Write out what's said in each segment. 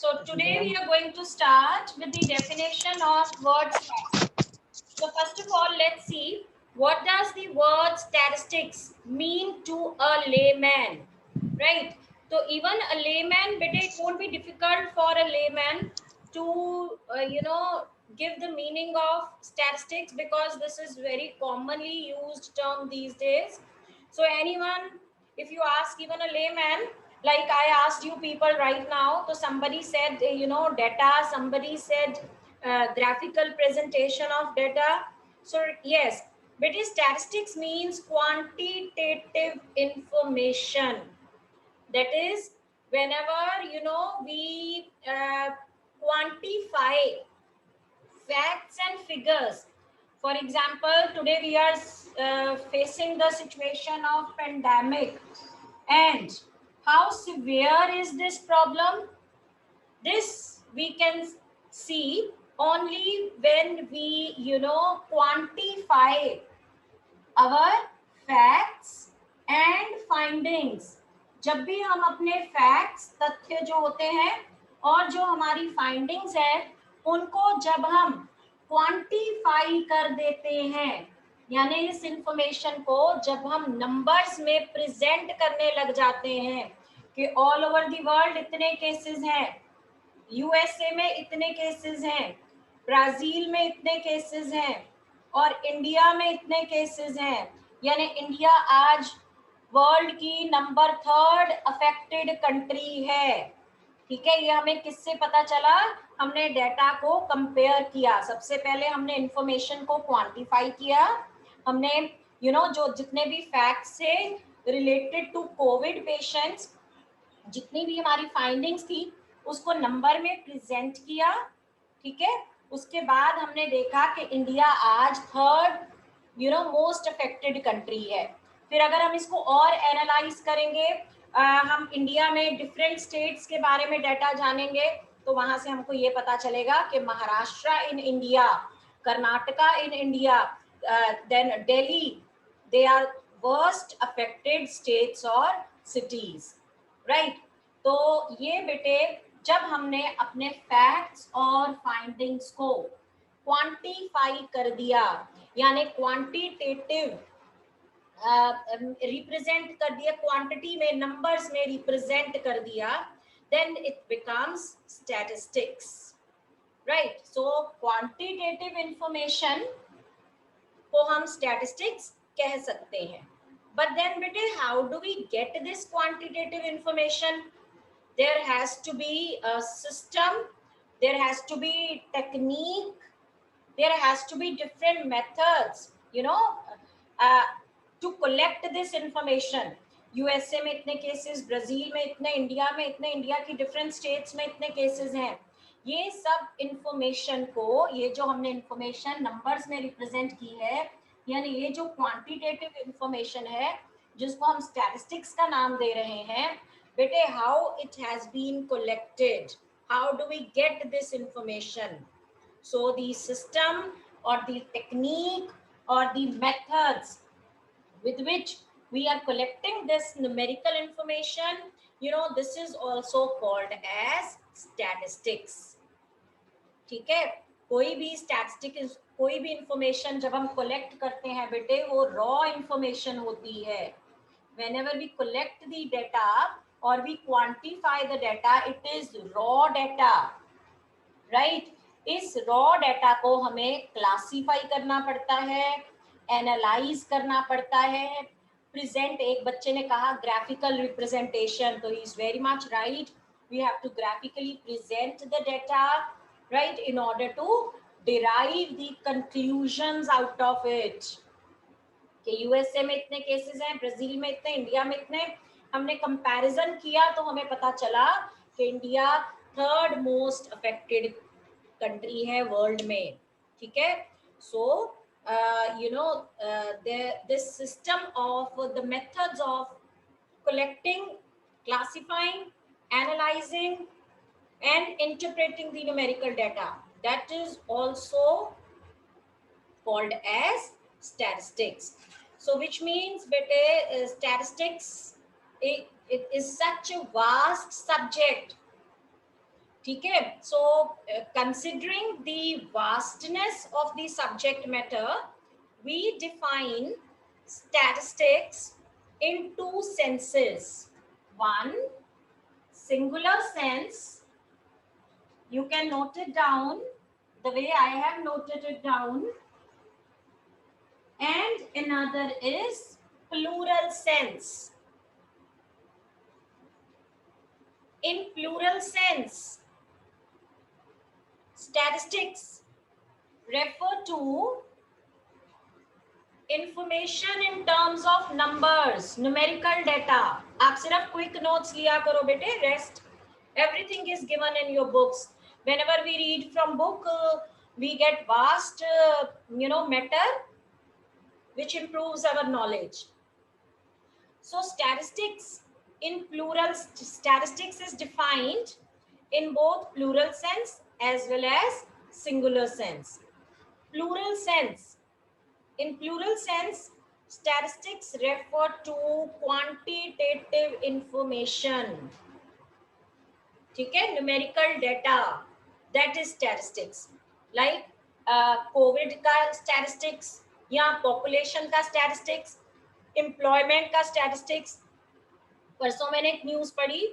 So today we are going to start with the definition of word statistics. So first of all, let's see what does the word statistics mean to a layman, right? So even a layman, but it won't be difficult for a layman to give the meaning of statistics, because this is very commonly used term these days. So anyone, if you ask even a layman, like I asked you people right now, so somebody said data, somebody said graphical presentation of data. So yes, but statistics means quantitative information. That is, whenever we quantify facts and figures. For example, today we are facing the situation of pandemic, and how severe is this problem? This we can see only when we quantify our facts and findings. जब भी हम अपने facts, तथ्य जो होते हैं, और जो हमारी फाइंडिंग्स है, उनको जब हम क्वांटिफाई कर देते हैं, यानी इस इंफॉर्मेशन को जब हम नंबर्स में प्रेजेंट करने लग जाते हैं कि ऑल ओवर द वर्ल्ड इतने केसेस हैं, यूएसए में इतने केसेस हैं, ब्राजील में इतने केसेस हैं, और इंडिया में इतने केसेस हैं, यानी इंडिया आज वर्ल्ड की नंबर 3rd अफेक्टेड कंट्री है। ठीक है, ये हमें किससे पता चला? हमने डेटा को कंपेयर किया। सबसे पहले हमने इंफॉर्मेशन को क्वांटिफाई किया, हमने जो जितने भी फैक्ट्स थे रिलेटेड टू कोविड पेशेंट्स, जितनी भी हमारी फाइंडिंग्स थी, उसको नंबर में प्रेजेंट किया। ठीक है, उसके बाद हमने देखा कि इंडिया आज 3rd मोस्ट अफेक्टेड कंट्री है। फिर अगर हम इसको और एनालाइज करेंगे, हम इंडिया में डिफरेंट स्टेट्स के बारे में डाटा जानेंगे, तो वहां से हमको ये पता चलेगा कि Maharashtra in India, Karnataka in India, then Delhi, they are worst affected states और सिटीज, राइट। तो ये बेटे, जब हमने अपने फैक्ट्स और फाइंडिंग्स को क्वांटिफाई कर दिया, यानी क्वांटिटेटिव रिप्रेजेंट कर दिया, क्वांटिटी में, नंबर्स में रिप्रेजेंट कर दिया, then it becomes statistics, right. So quantitative information को हम स्टैटिस्टिक्स कह सकते हैं। बट देन बेटे, how do we get this quantitative information? There has to be a system, there has to be technique, there has to be different methods, uh, to collect this information. USA में इतने cases, Brazil में इतने, India में इतने, India की different states में इतने cases हैं। ये सब इंफॉर्मेशन को, ये जो हमने इंफॉर्मेशन नंबर्स में रिप्रेजेंट की है, यानी ये जो क्वांटिटेटिव इंफॉर्मेशन है, जिसको हम स्टैटिस्टिक्स का नाम दे रहे हैं, बेटे, how it has been collected, how do we get this information? So the system or the technique or the methods with which we are collecting this numerical information, this is also called as statistics। ठीक है, कोई भी statistics, कोई भी information जब हम collect करते हैं बेटे, वो रॉ इंफॉर्मेशन होती है। whenever we collect the data or we quantify the data, it is raw data, right? इस raw data को हमें क्लासीफाई करना पड़ता है, एनालाइज करना पड़ता है, प्रेजेंट, एक बच्चे ने कहा ग्राफिकल रिप्रेजेंटेशन, तो he is very much right, we have to graphically present the data, right, in order to derive the conclusions out of it। कि यूएसए में इतने केसेस हैं, ब्राजील में इतने, इंडिया में इतने, हमने कंपैरिजन किया तो हमें पता चला कि India 3rd most affected country है वर्ल्ड में। ठीक है, so this system of the methods of collecting, classifying, analyzing and interpreting the numerical data, that is also called as statistics। So which means bete, statistics, it is such a vast subject ठीक है. So considering the vastness of the subject matter, we define statistics in two senses. One, singular sense, you can note it down the way I have noted it down, and another is plural sense. In plural sense, statistics refer to information in terms of numbers, numerical data. आप सिर्फ quick notes लिया करो बेटे, rest everything is given in your books. Whenever we read from book, we get vast matter which improves our knowledge. So statistics in plural, statistics is defined in both plural sense as well as singular sense. Plural sense, in plural sense, statistics refer to quantitative information. ठीक है, numerical data, that is statistics. Like COVID का statistics या population का statistics, employment का statistics. परसों मैंने एक news पढ़ी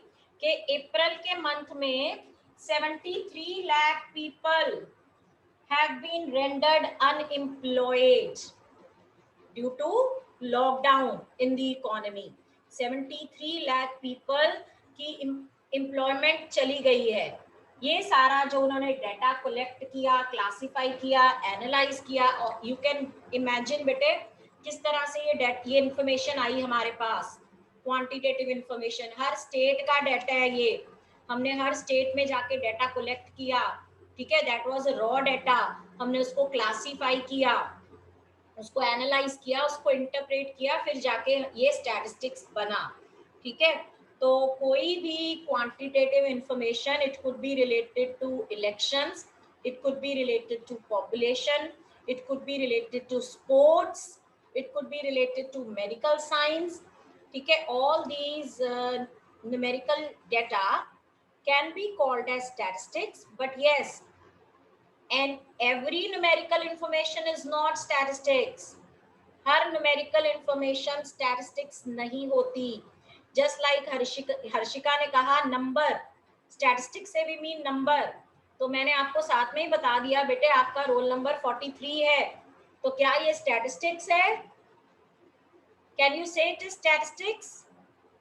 कि अप्रैल के मंथ में 73 lakh people have been rendered unemployed due to lockdown in the economy. 73 lakh people की employment चली गई है. ये सारा जो उन्होंने डेटा कलेक्ट किया, क्लासिफाई किया, एनालाइज किया, और यू कैन इमेजिन बेटे किस तरह से ये इंफॉर्मेशन आई हमारे पास. क्वांटिटेटिव इंफॉर्मेशन, हर स्टेट का डाटा है ये. हमने हर स्टेट में जाके डाटा कलेक्ट किया, ठीक है. That was raw data. हमने उसको क्लासिफाई किया, उसको एनालाइज किया, उसको इंटरप्रेट किया, फिर जाके ये स्टैटिस्टिक्स बना. ठीक है. तो कोई भी quantitative information, it could be related to elections, it could be related to population, it could be related to sports, it could be related to medical science. ठीक है. All these numerical data can be called as statistics, but yes, and every numerical information is not statistics. Her numerical information statistics नहीं होती. Just like Harshika ने कहा number, statistics से भी mean number. तो मैंने आपको साथ में ही बता दिया बेटे आपका रोल नंबर 43 है, तो क्या ये statistics है? Can you say it is statistics?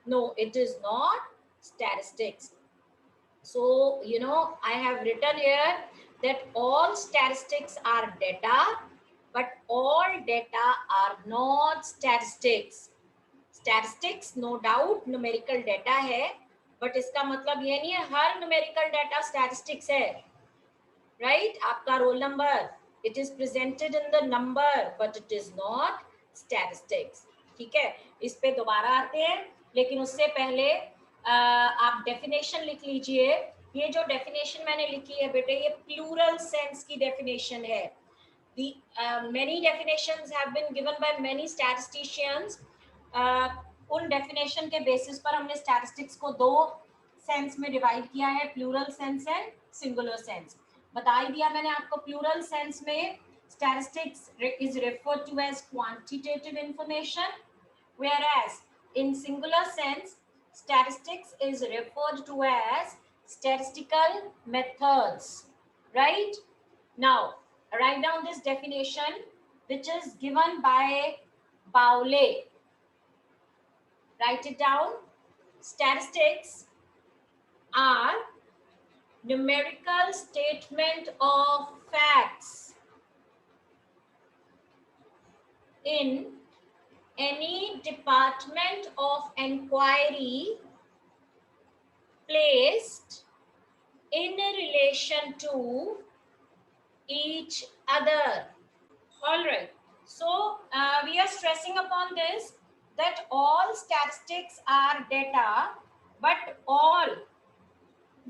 No, it is not statistics. So, I have written here that all statistics are data, but all data are not statistics. Statistics no doubt numerical data है, but इसका मतलब ये नहीं है हर numerical data statistics है. Right? आपका roll number, it is presented in the number, but it is not statistics. ठीक है. इस पे दोबारा आते हैं, लेकिन उससे पहले आप डेफिनेशन लिख लीजिए. ये जो डेफिनेशन मैंने लिखी है बेटे, ये प्लूरल सेंस की डेफिनेशन है. The many definitions have been given by many statisticians. उन डेफिनेशन के बेसिस पर हमने स्टैटिस्टिक्स को दो सेंस में डिवाइड किया है, plural sense and singular sense. बता ही दिया मैंने आपको. प्लूरल सेंस में statistics is referred to as quantitative information, whereas in singular sense statistics is referred to as statistical methods. Right? Now write down this definition which is given by Bowley. Write it down. Statistics are numerical statement of facts in any department of inquiry placed in relation to each other. All right. So we are stressing upon this that all statistics are data, but all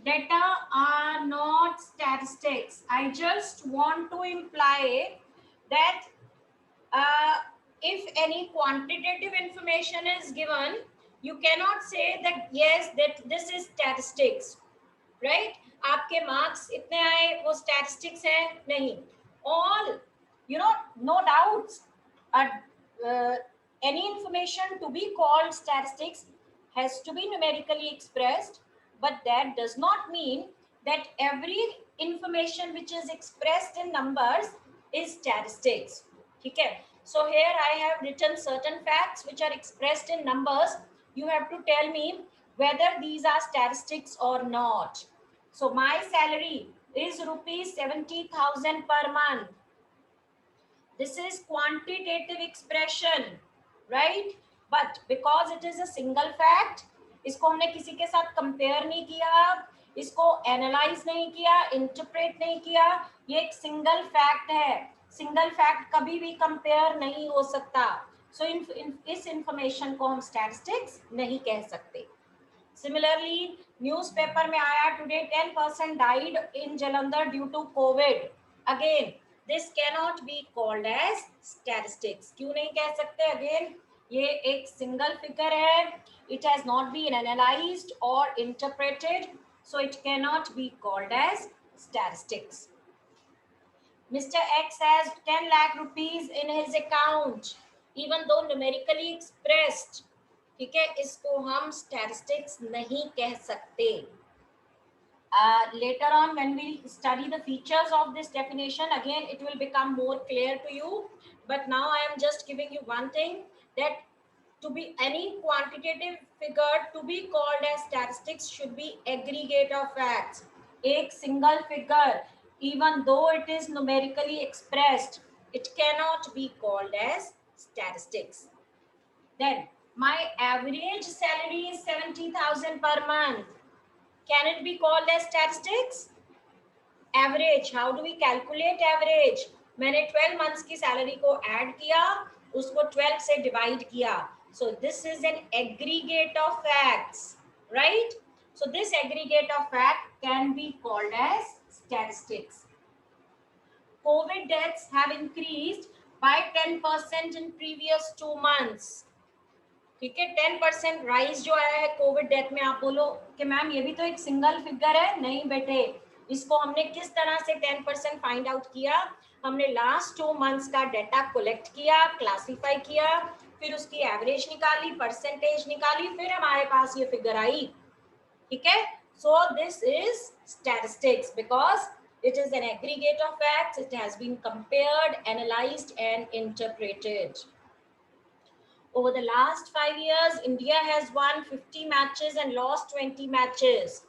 data are not statistics. I just want to imply that if any quantitative information is given, you cannot say that yes, that this is statistics. Right? आप आपके marks इतने आए वो statistics है? नहीं. All, you know, no doubts, any information to be called statistics has to be numerically expressed, but that does not mean that every information which is expressed in numbers is statistics. ठीक है? So here I have written certain facts which are expressed in numbers. You have to tell me whether these are statistics or not. So my salary is rupees 70,000 per month. This is quantitative expression, right? But because it is a single fact, इसको हमने किसी के साथ compare नहीं किया, इसको analyse नहीं किया, इंटरप्रेट नहीं किया, ये एक सिंगल फैक्ट है. सिंगल फैक्ट कभी भी कंपेयर नहीं हो सकता. सो इस इंफॉर्मेशन को हम स्टैटिस्टिक्स नहीं कह सकते. Similarly, newspaper में आया today 10% died in Jalandhar due to COVID. Again, this cannot be called as statistics. क्यों नहीं कह सकते? Again, ये एक single figure है. It has not been analyzed or interpreted, so it cannot be called as statistics. Mr. X has 10 lakh rupees in his account, even though numerically expressed. ठीक है, इसको हम statistics नहीं कह सकते. Later on, when we study the features of this definition, again it will become more clear to you. But now I am just giving you one thing, that to be any quantitative figure to be called as statistics should be aggregate of facts. एक single figure, even though it is numerically expressed, it cannot be called as statistics. Then my average salary is 70,000 per month. Can it be called as statistics? Average, how do we calculate average? मैंने 12 months की salary को add किया, उसको 12 से divide किया. So this is an aggregate of facts, right? So this aggregate of fact can be called as statistics. COVID deaths have increased by 10% in previous 2 months. ठीक है, 10% rise जो आया है कोविड डेथ में. आप बोलो कि मैम ये भी तो एक सिंगल फिगर है. नहीं बेटे, इसको हमने किस तरह से 10% फाइंड आउट किया? हमने लास्ट 2 मंथ्स का डाटा कलेक्ट किया, क्लासिफाई किया, फिर उसकी एवरेज निकाली, परसेंटेज निकाली, फिर हमारे पास ये फिगर आई. ठीक है, so this is statistics because it is an aggregate of facts. It has been compared, analyzed and interpreted. Over the last 5 years, India has won 50 matches and lost 20 matches.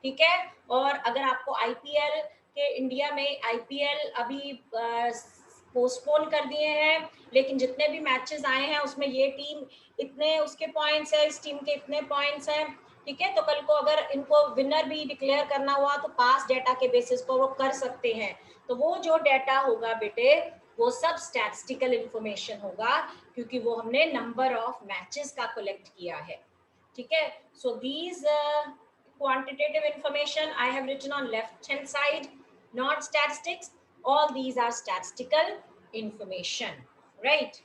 ठीक है, और अगर आपको IPL के India में IPL अभी postpone कर दिए हैं, लेकिन जितने भी मैचेस आए हैं उसमें ये टीम इतने उसके पॉइंट्स है, इस टीम के इतने पॉइंट्स हैं. ठीक है, तो कल को अगर इनको विनर भी डिक्लेयर करना हुआ तो पास डेटा के बेसिस पर वो कर सकते हैं. तो वो जो डेटा होगा बेटे, वो सब स्टैटिस्टिकल इंफॉर्मेशन होगा, क्योंकि वो हमने नंबर ऑफ मैचेस का कलेक्ट किया है. ठीक है, so these quantitative information I have written on left hand side, not statistics. All these are statistical information, right?